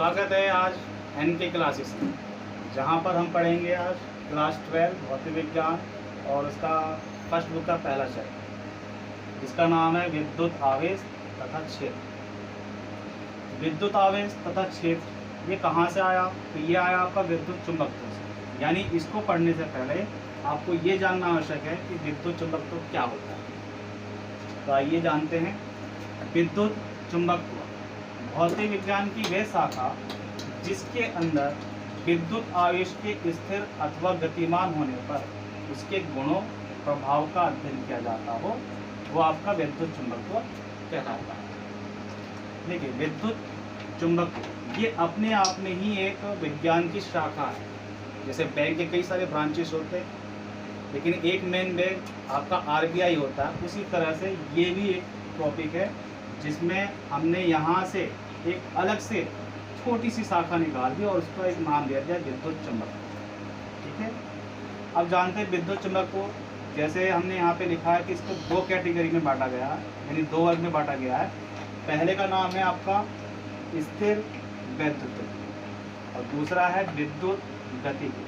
स्वागत है आज एनके क्लासेस में, जहाँ पर हम पढ़ेंगे आज क्लास 12 भौतिक विज्ञान और उसका फर्स्ट बुक का पहला चैप्टर, जिसका नाम है विद्युत आवेश तथा क्षेत्र। विद्युत आवेश तथा क्षेत्र ये कहाँ से आया? तो ये आया आपका विद्युत चुंबकत्व से। यानी इसको पढ़ने से पहले आपको ये जानना आवश्यक है कि विद्युत चुंबकत्व क्या होता है। तो आइए जानते हैं। विद्युत चुंबकत्व भौतिक विज्ञान की वह शाखा जिसके अंदर विद्युत आवेश के स्थिर अथवा गतिमान होने पर उसके गुणों प्रभाव का अध्ययन किया जाता हो, वो आपका विद्युत चुंबकत्व कहलाता है। देखिए, विद्युत चुंबकत्व ये अपने आप में ही एक विज्ञान की शाखा है। जैसे बैंक के कई सारे ब्रांचेस होते हैं, लेकिन एक मेन बैंक आपका आरबीआई होता है। उसी तरह से ये भी एक टॉपिक है जिसमें हमने यहाँ से एक अलग से छोटी सी शाखा निकाल दी और उसको एक नाम दिया गया विद्युत चुंबकत्व। ठीक है, अब जानते हैं विद्युत चुंबकत्व। जैसे हमने यहाँ पे लिखा है कि इसको दो कैटेगरी में बांटा गया है, यानी दो वर्ग में बांटा गया है। पहले का नाम है आपका स्थिर वैद्युत और दूसरा है विद्युत गतिकी,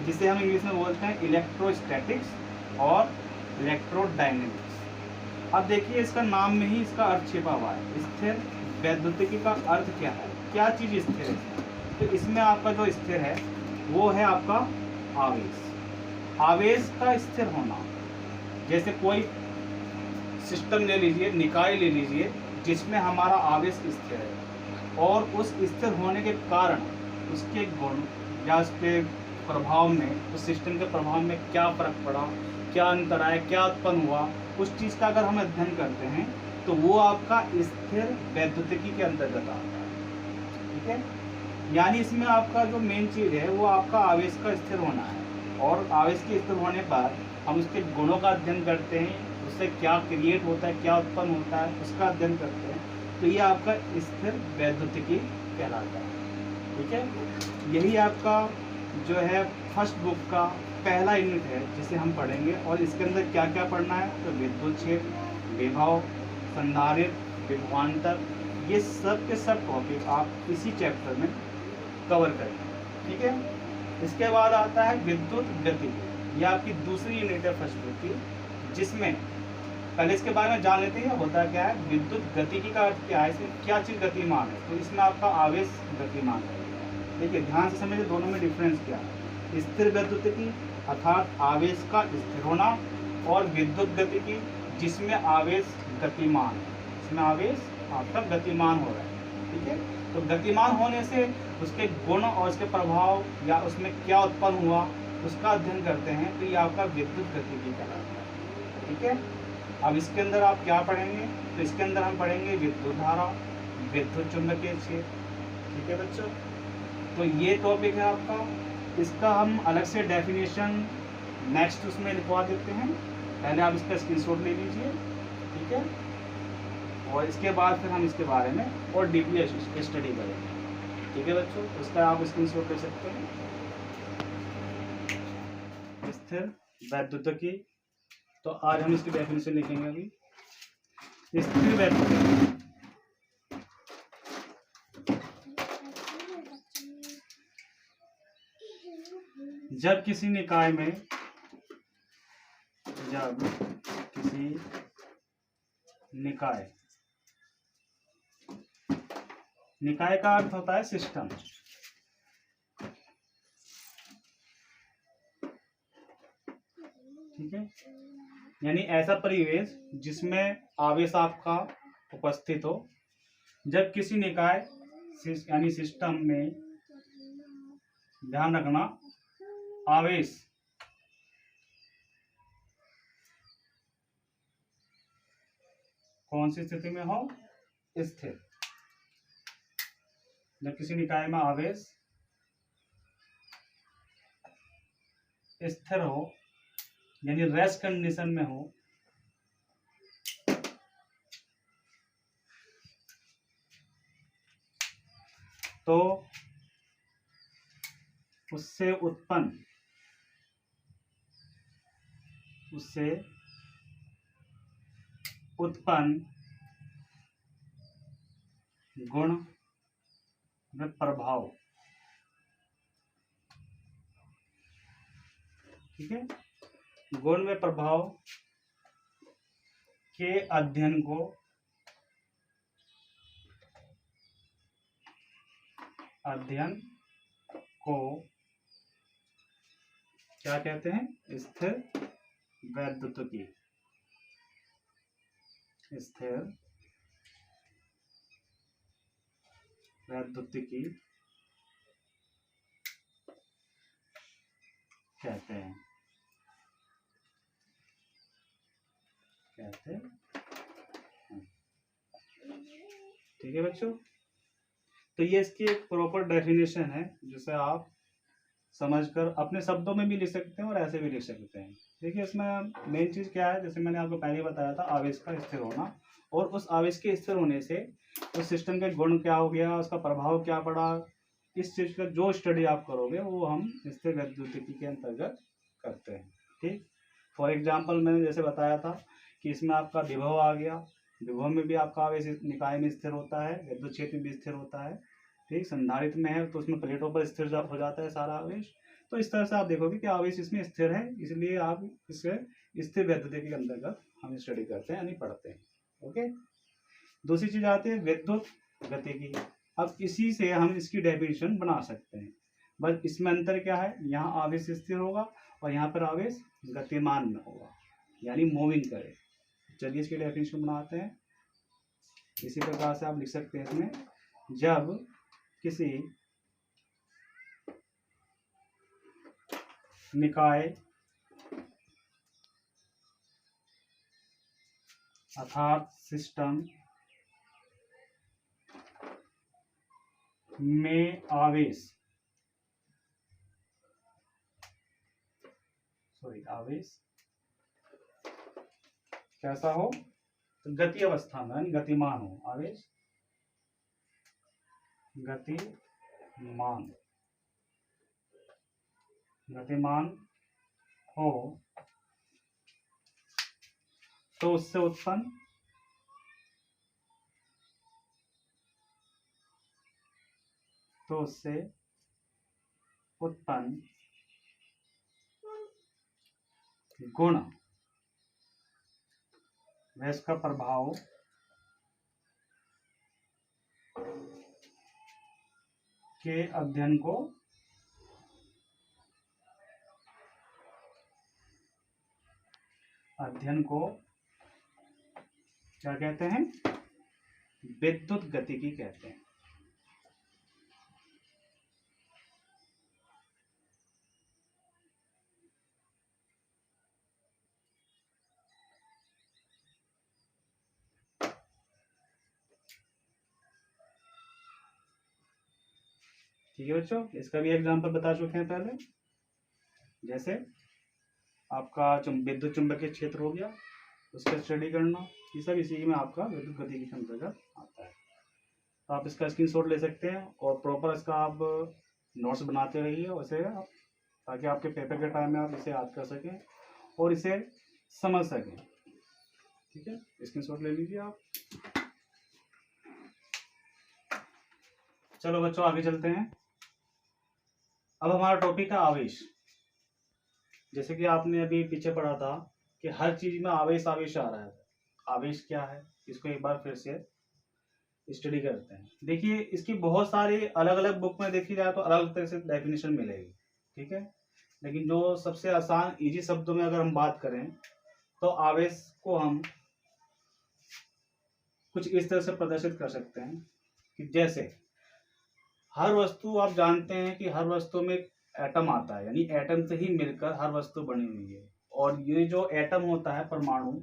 जिसे हम इंग्लिश में बोलते हैं इलेक्ट्रोस्टैटिक्स और इलेक्ट्रोडायनेमिक्स। अब देखिए, इसका नाम में ही इसका अर्थ छिपा हुआ है। स्थिर वैद्युतिकी का अर्थ क्या है, क्या चीज़ स्थिर है? तो इसमें आपका जो स्थिर है वो है आपका आवेश। आवेश का स्थिर होना, जैसे कोई सिस्टम ले लीजिए, निकाय ले लीजिए, जिसमें हमारा आवेश स्थिर है और उस स्थिर होने के कारण उसके गुण या उसके प्रभाव में, उस सिस्टम के प्रभाव में क्या फर्क पड़ा, क्या अंतर आया, क्या उत्पन्न हुआ, उस चीज़ का अगर हम अध्ययन करते हैं तो वो आपका स्थिर वैद्युतिकी के अंतर्गत आता है। ठीक है, यानी इसमें आपका जो मेन चीज़ है वो आपका आवेश का स्थिर होना है और आवेश के स्थिर होने पर हम उसके गुणों का अध्ययन करते हैं, उससे क्या क्रिएट होता है, क्या उत्पन्न होता है, उसका अध्ययन करते हैं। तो ये आपका स्थिर वैद्युतिकी कहलाता है। ठीक है, यही आपका जो है फर्स्ट बुक का पहला यूनिट है जिसे हम पढ़ेंगे। और इसके अंदर क्या क्या पढ़ना है? तो विद्युत क्षेत्र, विभव, संधारित्र, विभवांतर, ये सब के सब टॉपिक आप इसी चैप्टर में कवर करेंगे। ठीक है, इसके बाद आता है विद्युत गति। ये आपकी दूसरी यूनिट है फर्स्ट बुक की, जिसमें पहले इसके बारे में जान लेते हैं होता क्या है। विद्युत गतिकी का अर्थ क्या है, इसमें क्या चीज़ गतिमान है? तो इसमें आपका आवेश गतिमान है। देखिए, ध्यान से समझिए दोनों में डिफरेंस क्या है। स्थिर वैद्युतिकी अर्थात आवेश का स्थिर होना और विद्युत गतिकी जिसमें आवेश गतिमान है, इसमें आवेश आपका गतिमान हो रहा है। ठीक है, तो गतिमान होने से उसके गुण और उसके प्रभाव या उसमें क्या उत्पन्न हुआ उसका अध्ययन करते हैं। तो ये आपका विद्युत गतिकी कहलाता है। ठीक है, अब इसके अंदर आप क्या पढ़ेंगे? तो इसके अंदर हम पढ़ेंगे विद्युत धारा, विद्युत चुंबकीय क्षेत्र। ठीक है बच्चों, तो ये टॉपिक है आपका। इसका हम अलग से डेफिनेशन नेक्स्ट उसमें लिखवा देते हैं। पहले आप इसका स्क्रीनशॉट ले लीजिए। ठीक है, और इसके बाद फिर हम इसके बारे में और डीपली स्टडी करेंगे। ठीक है बच्चों, उसका आप स्क्रीनशॉट ले सकते हैं। स्थिर वैद्युतिकी, तो आज हम इसकी डेफिनेशन लिखेंगे। अभी स्थिर वैद्युतिकी जब किसी निकाय में, जब किसी निकाय, निकाय का अर्थ होता है सिस्टम। ठीक है, यानी ऐसा परिवेश जिसमें आवेश आपका उपस्थित हो। जब किसी निकाय यानी सिस्टम में, ध्यान रखना, आवेश कौन सी स्थिति में हो? स्थिर। जब किसी निकाय में आवेश स्थिर हो यानी रेस्ट कंडीशन में हो, तो उससे उत्पन्न गुण में प्रभाव, ठीक है, गुण में प्रभाव के अध्ययन को क्या कहते हैं? स्थिर वैद्युतिकी, स्थिर वैद्युतिकी कहते हैं, ठीक है बच्चों। तो ये इसकी एक प्रॉपर डेफिनेशन है जिसे आप समझकर अपने शब्दों में भी लिख सकते हैं और ऐसे भी लिख सकते हैं। देखिए इसमें मेन चीज़ क्या है, जैसे मैंने आपको पहले बताया था, आवेश का स्थिर होना, और उस आवेश के स्थिर होने से उस सिस्टम के गुण क्या हो गया, उसका प्रभाव क्या पड़ा, इस चीज़ का जो स्टडी आप करोगे वो हम स्थिर वैद्युतिकी के अंतर्गत करते हैं। ठीक, फॉर एग्जाम्पल मैंने जैसे बताया था कि इसमें आपका विभव आ गया, विभव में भी आपका आवेश निकाय में स्थिर होता है, विद्युत क्षेत्र में भी स्थिर होता है। ठीक, संधारित्र में है तो उसमें प्लेटों पर स्थिर हो जाता है सारा आवेश। तो इस तरह से आप देखोगे कि आवेश इसमें स्थिर है, इसलिए आप इसे स्थिर वैद्युतिकी के अंतर्गत हम स्टडी करते हैं यानी पढ़ते हैं। ओके, दूसरी चीज आती है विद्युत गतिकी। अब इसी से हम इसकी डेफिनेशन बना सकते हैं, बस इसमें अंतर क्या है, यहाँ आवेश स्थिर होगा और यहाँ पर आवेश गतिमान में होगा यानी मूविंग करे। चलिए इसकी डेफिनेशन बनाते हैं। इसी प्रकार से आप लिख सकते हैं इसमें, जब किसी निकाय अर्थात सिस्टम में आवेश कैसा हो, तो गति अवस्था में यानी गतिमान हो, आवेश गतिमान हो, तो उससे उत्पन्न गुण व इसका प्रभाव के अध्ययन को क्या कहते हैं, विद्युत गतिकी कहते हैं। ठीक है बच्चों, इसका भी एग्जांपल बता चुके हैं पहले, जैसे आपका विद्युत चुंबकीय क्षेत्र हो गया, उसका स्टडी करना, ये सब इसी में आपका विद्युत गतिकी के अंतर्गत आता है। तो आप इसका स्क्रीनशॉट ले सकते हैं और प्रॉपर इसका आप नोट्स बनाते रहिए वैसे आप, ताकि आपके पेपर के टाइम में आप इसे याद कर सकें और इसे समझ सकें। ठीक है, स्क्रीनशॉट ले लीजिए आप। चलो बच्चों आगे चलते हैं। अब हमारा टॉपिक है आवेश। जैसे कि आपने अभी पीछे पढ़ा था कि हर चीज में आवेश आ रहा है। आवेश क्या है, इसको एक बार फिर से स्टडी करते हैं। देखिए इसकी बहुत सारी अलग अलग बुक में देखी जाए तो अलग अलग तरह से डेफिनेशन मिलेगी, ठीक है, लेकिन जो सबसे आसान इजी शब्दों में अगर हम बात करें तो आवेश को हम कुछ इस तरह से प्रदर्शित कर सकते हैं कि जैसे हर वस्तु, आप जानते हैं कि हर वस्तु में एटम आता है, यानी एटम से ही मिलकर हर वस्तु बनी हुई है। और ये जो एटम होता है, परमाणु,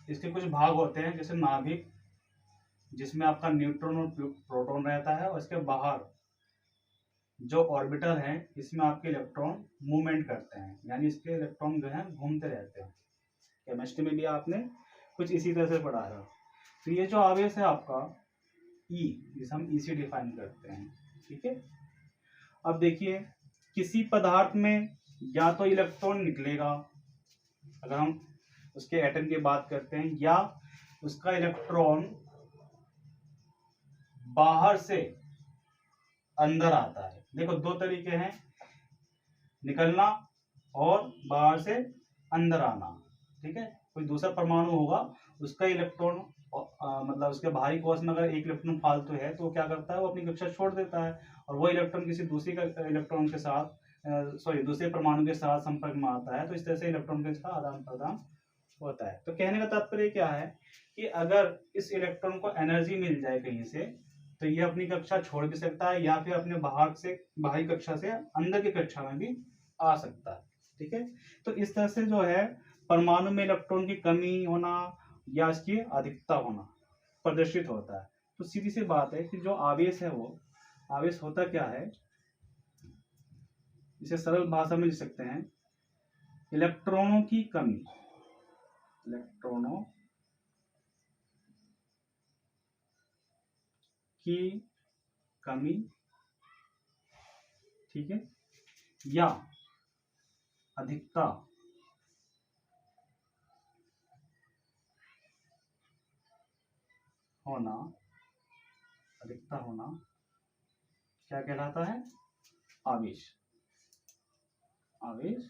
इसके कुछ भाग होते हैं जैसे नाभिक, जिसमें आपका न्यूट्रॉन और प्रोटॉन रहता है, और इसके बाहर जो ऑर्बिटल है इसमें आपके इलेक्ट्रॉन मूवमेंट करते हैं, यानी इसके इलेक्ट्रॉन जो है घूमते रहते हैं। केमिस्ट्री में भी आपने कुछ इसी तरह से पढ़ा है। तो ये जो आवेश है आपका ई, जिसे हम ई से डिफाइन करते हैं, ठीक है। अब देखिए किसी पदार्थ में या तो इलेक्ट्रॉन निकलेगा, अगर हम उसके एटम की बात करते हैं, या उसका इलेक्ट्रॉन बाहर से अंदर आता है। देखो दो तरीके हैं, निकलना और बाहर से अंदर आना। ठीक है, कोई दूसरा परमाणु होगा, उसका इलेक्ट्रॉन मतलब उसके बाहरी कोश में अगर एक इलेक्ट्रॉन फालतू है तो क्या करता है, वो अपनी कक्षा छोड़ देता है और वो इलेक्ट्रॉन किसी दूसरी इलेक्ट्रॉन के साथ दूसरे परमाणु के साथ संपर्क में आता है, तो इस तरह से इलेक्ट्रॉन का इसका आदान प्रदान होता है। तो कहने का तात्पर्य क्या है कि अगर इस इलेक्ट्रॉन को एनर्जी मिल जाए कहीं से, तो ये अपनी कक्षा छोड़ भी सकता है या फिर अपने बाहरी कक्षा से अंदर की कक्षा में भी आ सकता है। ठीक है, तो इस तरह से जो है परमाणु में इलेक्ट्रॉन की कमी होना या इसकी अधिकता होना प्रदर्शित होता है। तो सीधी सी बात है कि जो आवेश है, वो आवेश होता क्या है, इसे सरल भाषा में लिख सकते हैं, इलेक्ट्रॉनों की कमी, इलेक्ट्रॉनों की कमी, ठीक है, या अधिकता होना, अधिकता होना क्या कहलाता है, आवेश, आवेश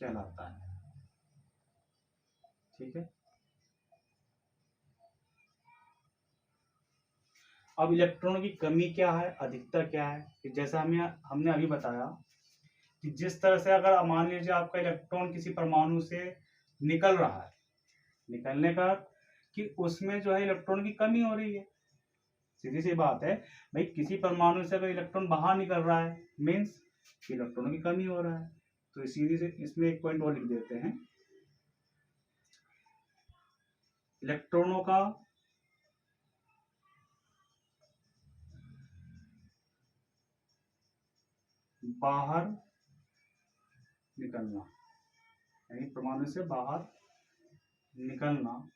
कहलाता है। ठीक है, अब इलेक्ट्रॉनों की कमी क्या है, अधिकता क्या है, कि जैसा हमने अभी बताया कि जिस तरह से अगर मान लीजिए आपका इलेक्ट्रॉन किसी परमाणु से निकल रहा है, निकलने का कि उसमें जो है इलेक्ट्रॉन की कमी हो रही है। सीधी सी बात है भाई, किसी परमाणु से अगर इलेक्ट्रॉन बाहर निकल रहा है मीन्स इलेक्ट्रॉनों की कमी हो रहा है। तो सीधी से इसमें एक पॉइंट और लिख देते हैं, इलेक्ट्रॉनों का बाहर निकलना, यानी परमाणु से बाहर निकलना,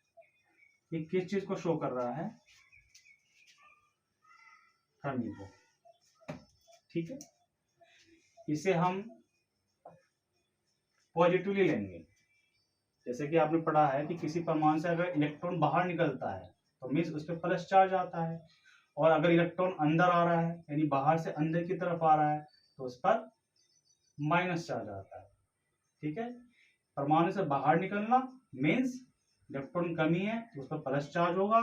ये किस चीज को शो कर रहा है, कमी को। ठीक है, इसे हम पॉजिटिवली लेंगे। जैसे कि आपने पढ़ा है कि किसी परमाणु से अगर इलेक्ट्रॉन बाहर निकलता है तो मीन्स उस पर प्लस चार्ज आता है, और अगर इलेक्ट्रॉन अंदर आ रहा है यानी बाहर से अंदर की तरफ आ रहा है तो उस पर माइनस चार्ज आता है। ठीक है, परमाणु से बाहर निकलना मीन्स इलेक्ट्रॉन कमी है तो उस पर प्लस चार्ज होगा,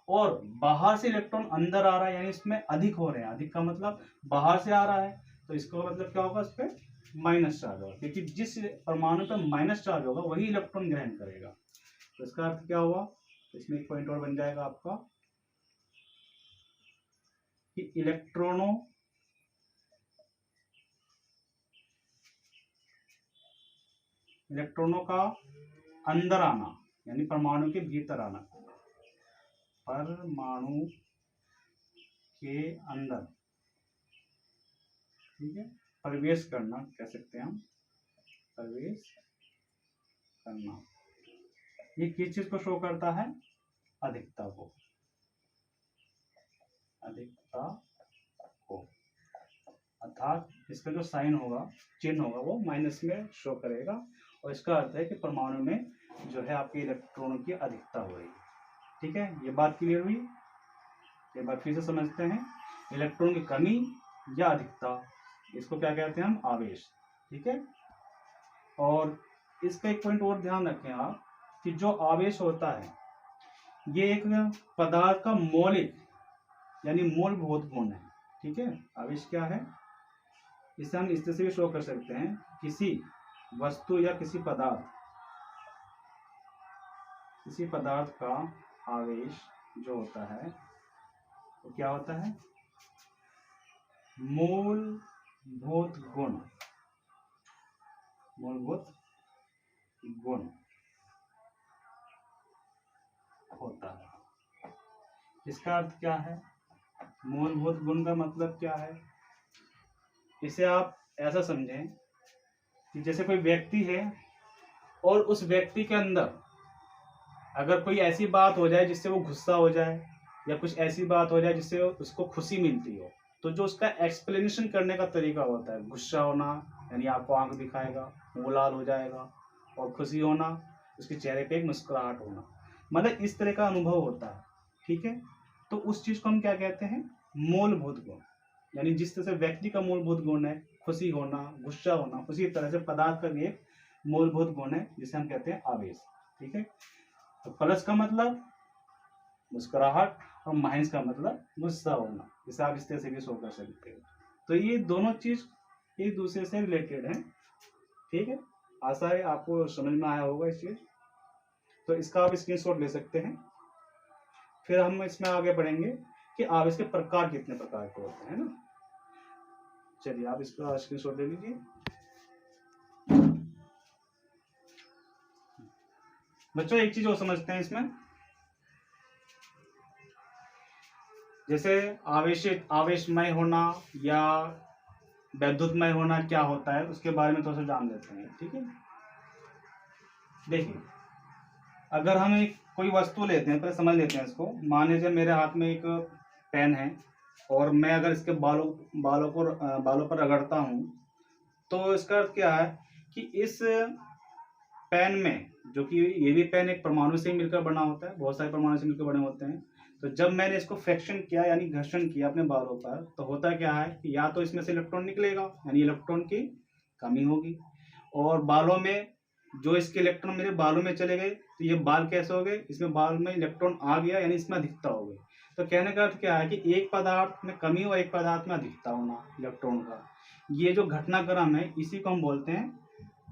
और बाहर से इलेक्ट्रॉन अंदर आ रहा है यानी इसमें अधिक हो रहे हैं, अधिक का मतलब बाहर से आ रहा है, तो इसका मतलब क्या होगा, उस पर माइनस चार्ज होगा, क्योंकि जिस परमाणु पर माइनस चार्ज होगा वही इलेक्ट्रॉन ग्रहण करेगा। तो इसका अर्थ क्या हुआ, तो इसमें एक पॉइंट और बन जाएगा आपका कि इलेक्ट्रॉनों का अंदर आना यानी परमाणु के भीतर आना, परमाणु के अंदर, ठीक है, प्रवेश करना कह सकते हैं हम, प्रवेश करना, ये किस चीज को शो करता है, अधिकता को, अधिकता को, अर्थात इसका जो साइन होगा, चिन्ह होगा, वो माइनस में शो करेगा, और इसका अर्थ है कि परमाणु में जो है आपके इलेक्ट्रॉनों की अधिकता हो रही है। ठीक है, ये बात क्लियर हुई। एक बार फिर से समझते हैं, इलेक्ट्रॉन की कमी या अधिकता, इसको क्या कहते हैं हम, आवेश। ठीक है, और इसका एक पॉइंट और ध्यान रखें आप कि जो आवेश होता है ये एक पदार्थ का मौलिक यानी मूलभूत गुण है। ठीक है, आवेश क्या है, इसे हम इस तरह से भी शो कर सकते हैं, किसी वस्तु या किसी पदार्थ का आवेश जो होता है वो क्या होता है, मूलभूत गुण, मूलभूत गुण होता है। इसका अर्थ क्या है, मूलभूत गुण का मतलब क्या है, इसे आप ऐसा समझें कि जैसे कोई व्यक्ति है और उस व्यक्ति के अंदर अगर कोई ऐसी बात हो जाए जिससे वो गुस्सा हो जाए, या कुछ ऐसी बात हो जाए जिससे उसको खुशी मिलती हो, तो जो उसका एक्सप्लेनेशन करने का तरीका होता है, गुस्सा होना यानी आपको आंख दिखाएगा, मुंह लाल हो जाएगा, और खुशी होना उसके चेहरे पे एक मुस्कुराहट होना, मतलब इस तरह का अनुभव होता है। ठीक है, तो उस चीज को हम क्या कहते हैं, मूलभूत गुण। यानी जिस तरह से व्यक्ति का मूलभूत गुण है खुशी होना, गुस्सा होना, उसी तरह से पदार्थ का भी एक मूलभूत गुण है जिसे हम कहते हैं आवेश। ठीक है, तो प्लस का मतलब मुस्कुराहट और माइनस का मतलब गुस्सा होना, जिसे आप इस तरह से भी शो कर सकते हो। तो ये दोनों चीज एक दूसरे से रिलेटेड है। ठीक है, आशा है आपको समझ में आया होगा इस चीज। तो इसका आप स्क्रीनशॉट ले सकते हैं। फिर हम इसमें आगे बढ़ेंगे कि आवेश के प्रकार कितने प्रकार के होते हैं ना। चलिए आप इसका स्क्रीनशॉट ले लीजिए। बच्चों एक चीज और समझते हैं इसमें, जैसे आवेशमय होना या वैद्युतमय होना क्या होता है उसके बारे में थोड़ा सा जान लेते हैं। ठीक है, देखिए अगर हम एक कोई वस्तु लेते हैं, पहले समझ लेते हैं इसको। मान लीजिए मेरे हाथ में एक पेन है और मैं अगर इसके बालों पर रगड़ता हूँ, तो इसका अर्थ क्या है कि इस पेन में, जो कि ये भी पेन एक परमाणु से मिलकर बना होता है, बहुत सारे परमाणु से मिलकर बने होते हैं, तो जब मैंने इसको फ्रैक्शन किया यानी घर्षण किया अपने बालों पर, तो होता क्या है कि या तो इसमें से इलेक्ट्रॉन निकलेगा यानी इलेक्ट्रॉन की कमी होगी, और बालों में जो इसके इलेक्ट्रॉन मेरे बालों में चले गए तो ये बाल कैसे हो गए, इसमें बाल में इलेक्ट्रॉन आ गया यानी इसमें अधिकता हो गई। तो कहने का अर्थ क्या है कि एक पदार्थ में कमी और एक पदार्थ में अधिकता होना इलेक्ट्रॉन का, ये जो घटनाक्रम है इसी को हम बोलते हैं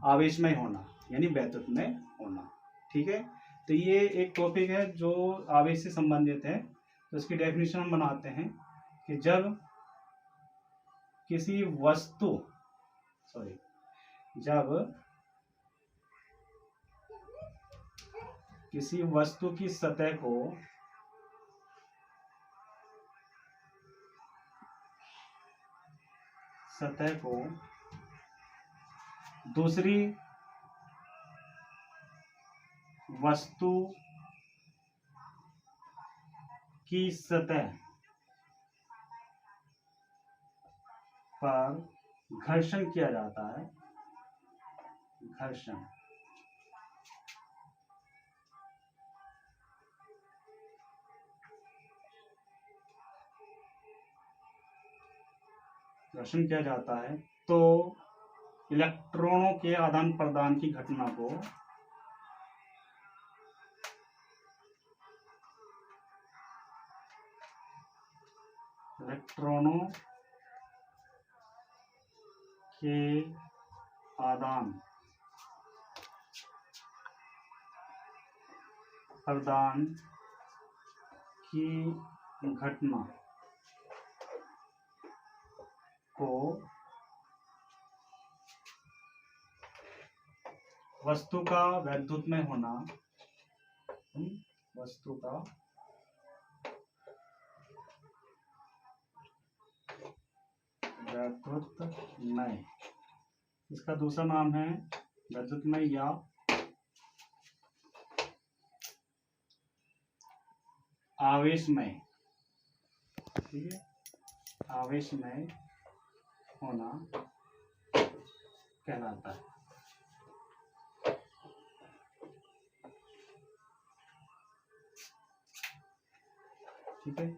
आवेशमय होना यानी वैद्युतमय होना। ठीक है, तो ये एक टॉपिक है जो आवेश से संबंधित है। तो इसकी डेफिनेशन हम बनाते हैं कि जब किसी वस्तु की सतह को दूसरी वस्तु की सतह पर घर्षण किया जाता है, घर्षण किया जाता है, तो इलेक्ट्रॉनों के आदान प्रदान की घटना को इलेक्ट्रॉनों के आदान प्रदान की घटना को वस्तु का वैद्युतमय होना, वस्तु का वैद्युतमय, इसका दूसरा नाम है वैद्युतमय या आवेशमय। ठीक है, आवेशमय होना कहलाता है। ठीक है,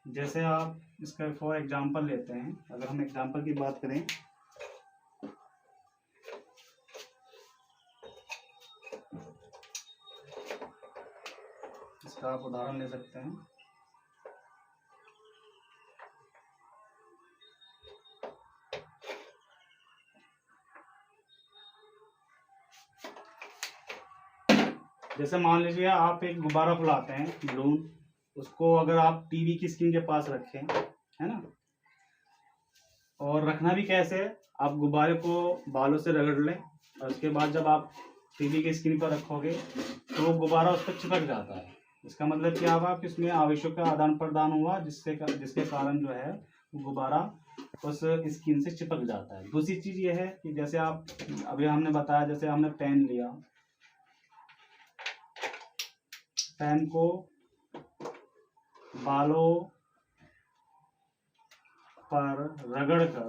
जैसे आप इसका फॉर एग्जांपल लेते हैं, अगर हम एग्जांपल की बात करें, इसका आप उदाहरण ले सकते हैं। जैसे मान लीजिए आप एक गुब्बारा फुलाते हैं बलून, उसको अगर आप टीवी की स्क्रीन के पास रखें, है ना, और रखना भी कैसे है, आप गुब्बारे को बालों से रगड़ लें और उसके बाद जब आप टीवी की स्क्रीन पर रखोगे तो वो गुब्बारा उस पर चिपक जाता है। इसका मतलब क्या हुआ कि उसमें आवेशों का आदान प्रदान हुआ जिसके कारण जो है वो गुब्बारा उस स्क्रीन से चिपक जाता है। दूसरी चीज ये है कि जैसे आप अभी हमने बताया, जैसे हमने पेन लिया, पेन को बालों पर रगड़कर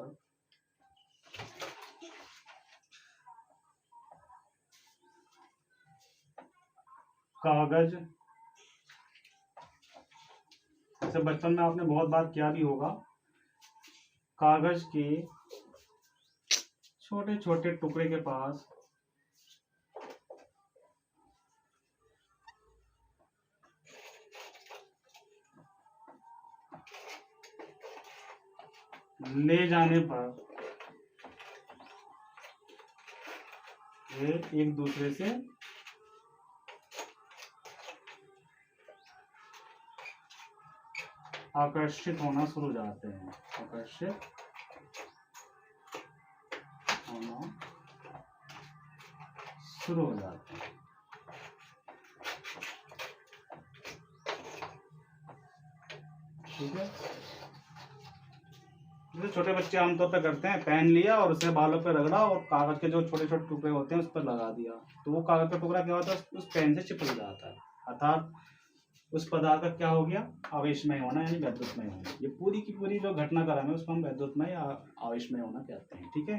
कागज जैसे बचपन में आपने बहुत बार किया भी होगा, कागज के छोटे छोटे टुकड़े के पास ले जाने पर ये एक दूसरे से आकर्षित होना शुरू हो जाते हैं, आकर्षित होना शुरू हो जाते हैं। ठीक है, जैसे छोटे बच्चे आमतौर पर करते हैं, पेन लिया और उसे बालों पर रगड़ा और कागज के जो छोटे छोटे टुकड़े होते हैं उस पर लगा दिया, तो वो कागज का टुकड़ा क्या होता है, उस पेन से चिपक जाता है, अर्थात उस पदार्थ का क्या हो गया, आवेशमय होना, यानी वैद्युतमय होना। ये पूरी की पूरी जो घटनाक्रम है उसको हम वैद्युतमय या आवेशमय होना कहते हैं। ठीक है,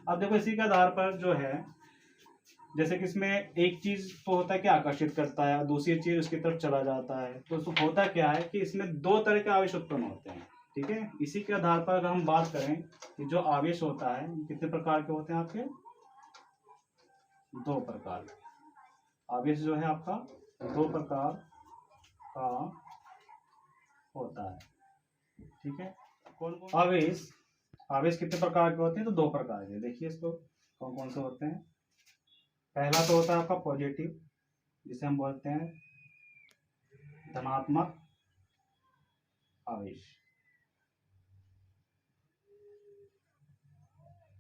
अब देखो इसी के आधार पर जो है, जैसे कि इसमें एक चीज तो होता है कि आकर्षित करता है, दूसरी चीज उसकी तरफ चला जाता है, तो होता क्या है कि इसमें दो तरह के आवेश उत्पन्न होते हैं। ठीक है, इसी के आधार पर अगर हम बात करें कि जो आवेश होता है कितने प्रकार के होते हैं आपके, दो प्रकार के आवेश जो है आपका दो प्रकार का होता है। ठीक है, कौन कौन आवेश, आवेश कितने प्रकार के होते हैं, तो दो प्रकार के, देखिए इसको कौन कौन से होते हैं। पहला तो होता है आपका पॉजिटिव, जिसे हम बोलते हैं धनात्मक आवेश।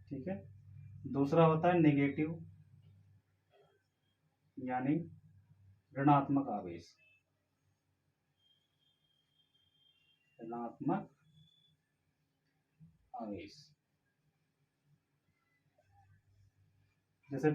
ठीक है, दूसरा होता है नेगेटिव यानी ऋणात्मक आवेश, ऋणात्मक आवेश। जैसे